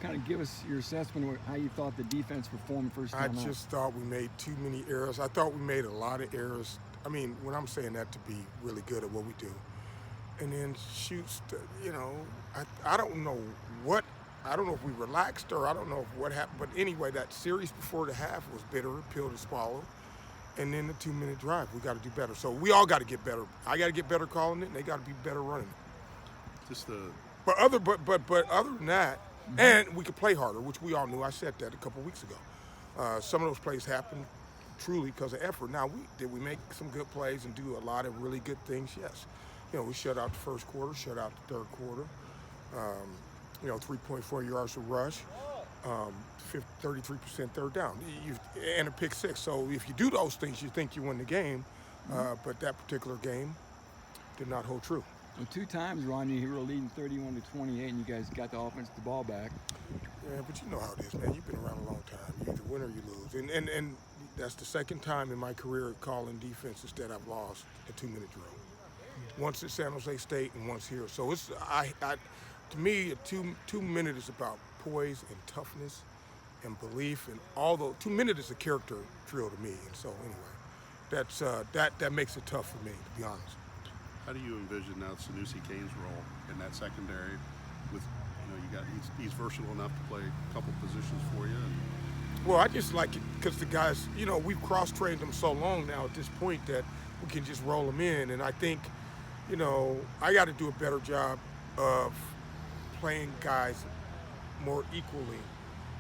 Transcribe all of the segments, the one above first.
kind of give us your assessment of how you thought the defense performed first I time out. just thought we made too many errors. I thought we made a lot of errors. I mean, when I'm saying that to be really good at what we do. And then shoots, I don't know what, I don't know if we relaxed or I don't know what happened. But anyway, that series before the half was bitter, pill to swallow. And then the 2-minute drive, we got to do better. So we all got to get better. I got to get better calling it, and they got to be better running it. Just the But other than that, and we could play harder, which we all knew. I said that a couple weeks ago. Some of those plays happened truly because of effort. Now, did we make some good plays and do a lot of really good things? Yes. We shut out the first quarter, shut out the third quarter. 3.4 yards to rush, 33% third down, and a pick six. So if you do those things, you think you win the game. But that particular game did not hold true. Well, 2 times, Ron, you were leading 31-28, and you guys got the offense the ball back. Yeah, but you know how it is, man. You've been around a long time. You either win or you lose. And that's the second time in my career calling defenses that I've lost a 2-minute drill. Once at San Jose State and once here. So it's to me, a 2-minute is about poise and toughness and belief, and although 2-minute is a character drill to me. And so anyway, that makes it tough for me, to be honest. How do you envision now Sanusi Kane's role in that secondary? With he's versatile enough to play a couple positions for you. Well, I just like it because the guys, we've cross-trained them so long now at this point that we can just roll them in. And I think, I got to do a better job of playing guys more equally.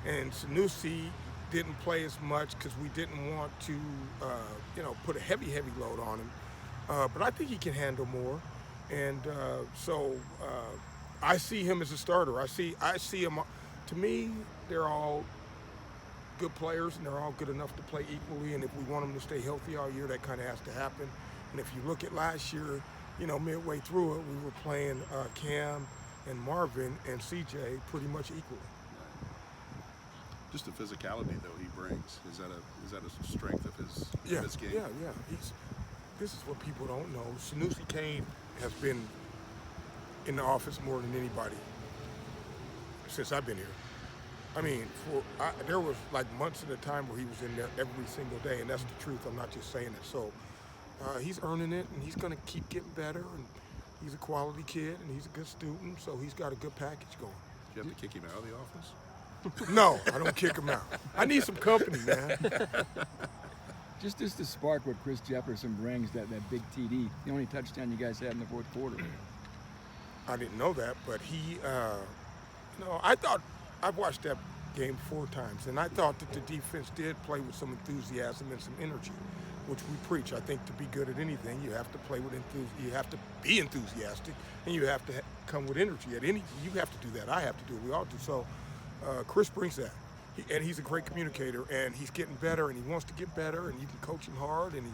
And Sanusi didn't play as much because we didn't want to, put a heavy load on him. But I think he can handle more. And so I see him as a starter. I see him. To me, they're all good players, and they're all good enough to play equally. And if we want them to stay healthy all year, that kind of has to happen. And if you look at last year, midway through it, we were playing Cam and Marvin and CJ pretty much equally. Just the physicality, though, he brings. Is that a strength of his game? Yeah. This is what people don't know. Sanusi Kane has been in the office more than anybody since I've been here. I mean, there was like months at a time where he was in there every single day, and that's the truth. I'm not just saying it. So he's earning it, and he's going to keep getting better. And he's a quality kid, and he's a good student, so he's got a good package going. Do you have to kick him out of the office? No, I don't kick him out. I need some company, man. Just to spark what Chris Jefferson brings, that big TD, the only touchdown you guys had in the fourth quarter. I didn't know that, but he, I thought, I've watched that game 4 times, and I thought that the defense did play with some enthusiasm and some energy, which we preach. I think to be good at anything, you have to play with you have to be enthusiastic, and you have to come with energy. You have to do that. I have to do it. We all do. So Chris brings that. And he's a great communicator, and he's getting better, and he wants to get better, and you can coach him hard, and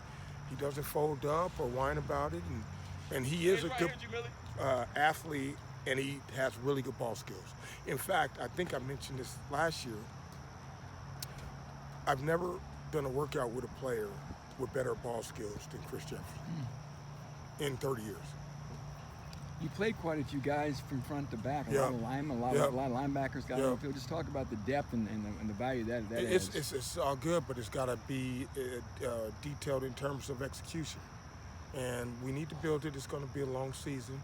he doesn't fold up or whine about it, and he is a good athlete, and he has really good ball skills. In fact, I think I mentioned this last year, I've never done a workout with a player with better ball skills than Chris Jefferson in 30 years. You played quite a few guys from front to back, a lot of linemen, a lot of linebackers got on the field. Just talk about the depth and the value that adds. It's all good, but it's got to be detailed in terms of execution. And we need to build it. It's going to be a long season.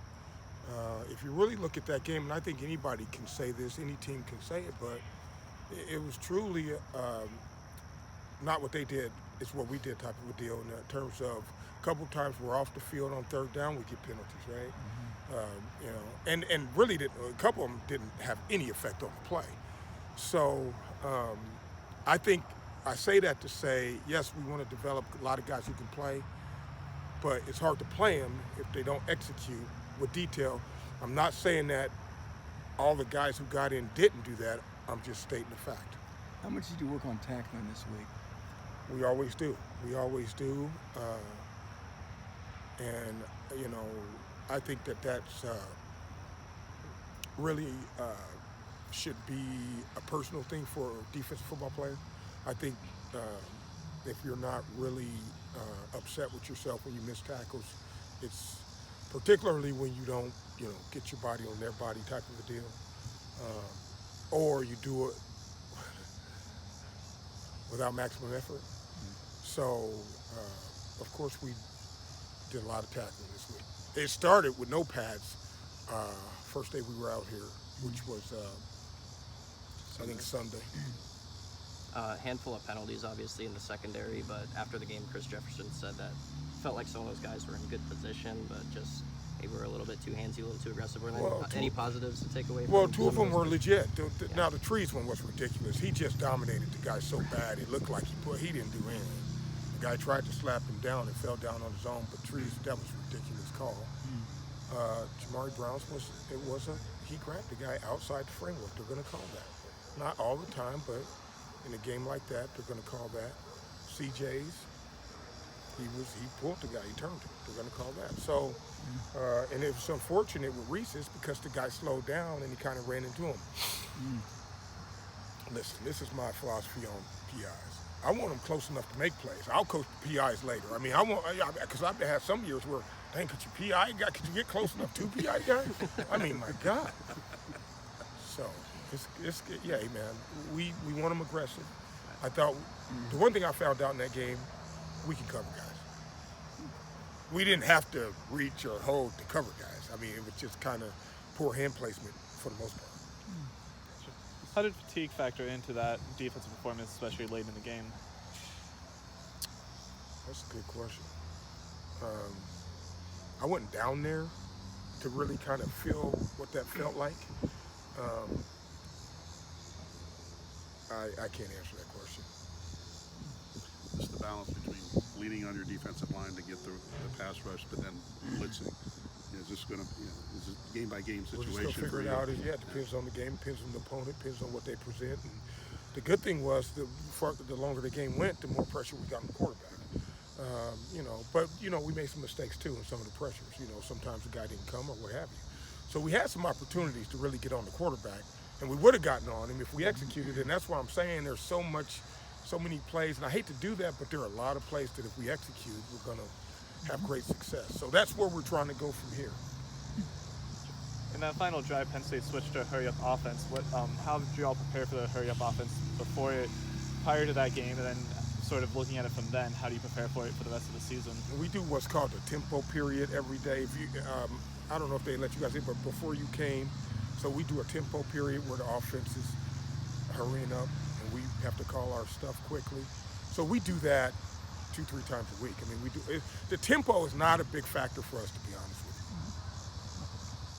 If you really look at that game, and I think anybody can say this, any team can say it, but it was truly not what they did, it's what we did type of a deal in terms of a couple times we're off the field on third down, we get penalties, right? And really a couple of them didn't have any effect on the play. So I think I say that to say, yes, we want to develop a lot of guys who can play, but it's hard to play them if they don't execute with detail. I'm not saying that all the guys who got in didn't do that. I'm just stating the fact. How much did you work on tackling this week? We always do. And, I think that's really should be a personal thing for a defensive football player. I think if you're not really upset with yourself when you miss tackles, it's particularly when you don't, get your body on their body type of a deal. or you do it without maximum effort. So, of course, we did a lot of tackling this week. It started with no pads first day we were out here, which was, I think, Sunday. A handful of penalties, obviously, in the secondary, but after the game, Chris Jefferson said that felt like some of those guys were in good position, but just maybe were a little bit too handsy, a little too aggressive. Were there any positives to take away from Well, two of them were guys? legit. Now, the trees one was ridiculous. He just dominated the guy so bad, it looked like he didn't do anything. The guy tried to slap him down and fell down on his own, but trees, that was a ridiculous call. Jamari Brown's he grabbed the guy outside the framework. They're going to call that. Not all the time, but in a game like that, they're going to call that. CJ's, he pulled the guy, he turned him. They're going to call that. So, and it was unfortunate with Reese's because the guy slowed down and he kind of ran into him. Listen, this is my philosophy on PIs. I want them close enough to make plays. I'll coach the PIs later. I mean, because I've had some years where, dang, could you get close enough to PI guys? I mean, my God. So, yeah, man, we want them aggressive. I thought, the one thing I found out in that game, we can cover guys. We didn't have to reach or hold to cover guys. I mean, it was just kind of poor hand placement for the most part. How did fatigue factor into that defensive performance, especially late in the game? That's a good question. I wasn't down there to really kind of feel what that felt like. I can't answer that question. Just the balance between leaning on your defensive line to get the pass rush, but then blitzing. Is this going to, is it game by game situation? We'll just figure it out. Yeah, it depends on the game, depends on the opponent, depends on what they present. And the good thing was the longer the game went, the more pressure we got on the quarterback. But we made some mistakes too in some of the pressures. Sometimes the guy didn't come or what have you. So we had some opportunities to really get on the quarterback, and we would have gotten on him if we executed. And that's why I'm saying there's so many plays, and I hate to do that, but there are a lot of plays that if we execute, we're going to have great success. So that's where we're trying to go from here. In that final drive, Penn State switched to a hurry-up offense. How did you all prepare for the hurry-up offense prior to that game, and then sort of looking at it from then, how do you prepare for it for the rest of the season? We do what's called a tempo period every day. I don't know if they let you guys in, but before you came, so we do a tempo period where the offense is hurrying up, and we have to call our stuff quickly. So we do that 2-3 times a week. I mean, the tempo is not a big factor for us, to be honest